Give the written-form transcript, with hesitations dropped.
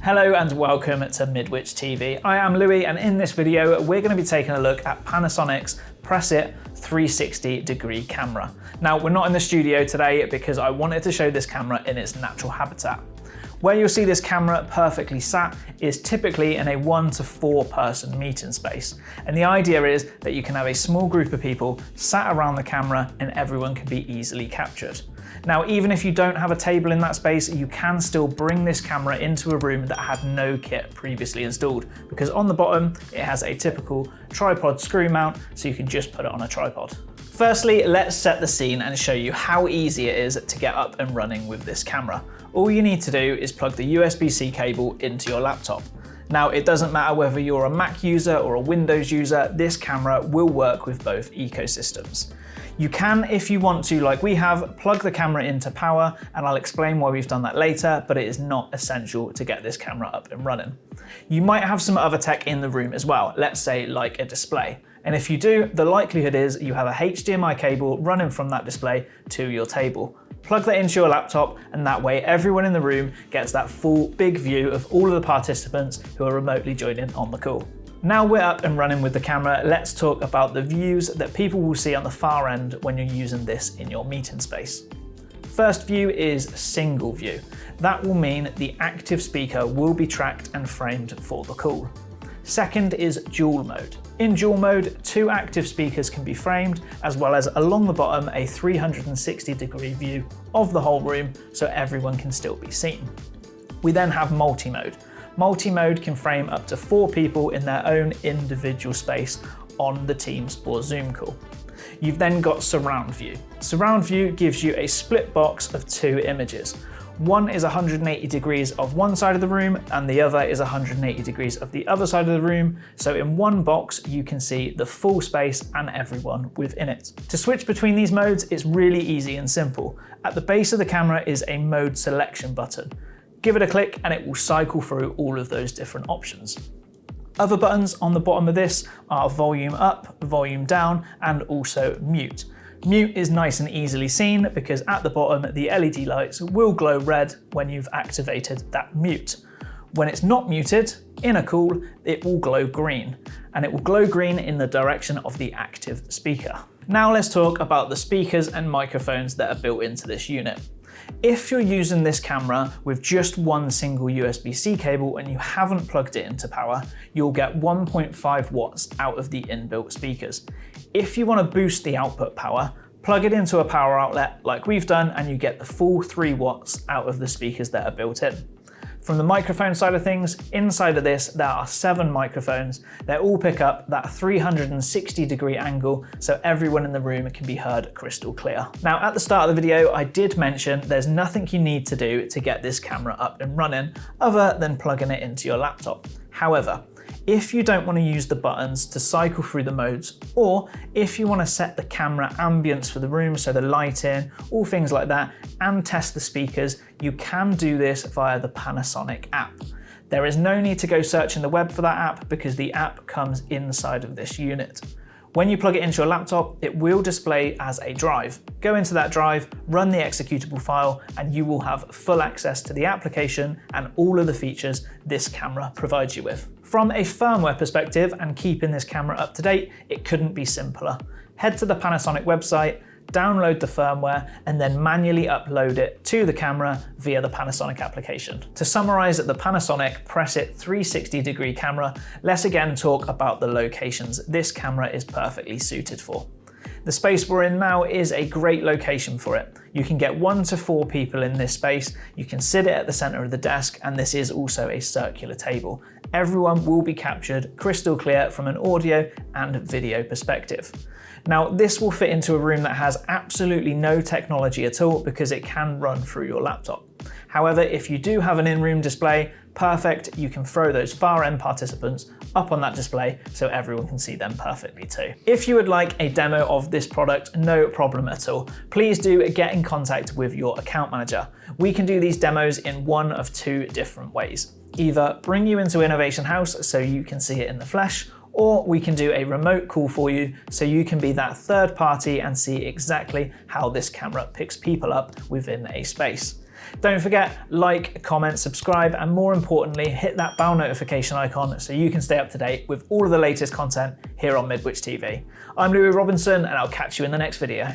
Hello and welcome to Midwich TV. I am Louis, and in this video we're going to be taking a look at Panasonic's PressIT360 Camera. Now, we're not in the studio today because I wanted to show this camera in its natural habitat. Where you'll see this camera perfectly sat is typically in a 1 to 4 person meeting space. And the idea is that you can have a small group of people sat around the camera and everyone can be easily captured. Now, even if you don't have a table in that space, you can still bring this camera into a room that had no kit previously installed, because on the bottom it has a typical tripod screw mount, so you can just put it on a tripod. Firstly, let's set the scene and show you how easy it is to get up and running with this camera. All you need to do is plug the USB-C cable into your laptop. Now, it doesn't matter whether you're a Mac user or a Windows user, this camera will work with both ecosystems. You can, if you want to, like we have, plug the camera into power, and I'll explain why we've done that later, but it is not essential to get this camera up and running. You might have some other tech in the room as well, let's say like a display. And if you do, the likelihood is you have a HDMI cable running from that display to your table. Plug that into your laptop, and that way everyone in the room gets that full big view of all of the participants who are remotely joining on the call. Now we're up and running with the camera, let's talk about the views that people will see on the far end when you're using this in your meeting space. First view is single view. That will mean the active speaker will be tracked and framed for the call. Second is dual mode. In dual mode, 2 active speakers can be framed, as well as along the bottom a 360-degree view of the whole room so everyone can still be seen. We then have multi-mode. Multi-mode can frame up to 4 people in their own individual space on the Teams or Zoom call. You've then got surround view. Surround view gives you a split box of 2 images. One is 180 degrees of one side of the room and the other is 180 degrees of the other side of the room. So in one box, you can see the full space and everyone within it. To switch between these modes, it's really easy and simple. At the base of the camera is a mode selection button. Give it a click and it will cycle through all of those different options. Other buttons on the bottom of this are volume up, volume down, and also mute. Mute is nice and easily seen because at the bottom, the LED lights will glow red when you've activated that mute. When it's not muted, in a call, it will glow green, and it will glow green in the direction of the active speaker. Now let's talk about the speakers and microphones that are built into this unit. If you're using this camera with just one single USB-C cable and you haven't plugged it into power, you'll get 1.5 watts out of the inbuilt speakers. If you want to boost the output power, plug it into a power outlet like we've done and you get the full 3 watts out of the speakers that are built in. From the microphone side of things, inside of this there are 7 microphones. They all pick up that 360-degree angle so everyone in the room can be heard crystal clear. Now, at the start of the video, I did mention there's nothing you need to do to get this camera up and running other than plugging it into your laptop. However, if you don't want to use the buttons to cycle through the modes, or if you want to set the camera ambience for the room, so the lighting, all things like that, and test the speakers, you can do this via the Panasonic app. There is no need to go searching the web for that app because the app comes inside of this unit. When you plug it into your laptop, it will display as a drive. Go into that drive, run the executable file, and you will have full access to the application and all of the features this camera provides you with. From a firmware perspective and keeping this camera up to date, it couldn't be simpler. Head to the Panasonic website, download the firmware, and then manually upload it to the camera via the Panasonic application. To summarize the Panasonic PressIT360 Camera, let's again talk about the locations this camera is perfectly suited for. The space we're in now is a great location for it. You can get 1 to 4 people in this space, you can sit it at the center of the desk, and this is also a circular table. Everyone will be captured crystal clear from an audio and video perspective. Now, this will fit into a room that has absolutely no technology at all because it can run through your laptop. However, if you do have an in-room display, perfect, you can throw those far end participants up on that display so everyone can see them perfectly too. If you would like a demo of this product, no problem at all. Please do get in contact with your account manager. We can do these demos in one of 2 different ways. Either bring you into Innovation House so you can see it in the flesh, or we can do a remote call for you so you can be that third party and see exactly how this camera picks people up within a space. Don't forget, like, comment, subscribe, and more importantly, hit that bell notification icon so you can stay up to date with all of the latest content here on Midwich TV. I'm Louis Robinson, and I'll catch you in the next video.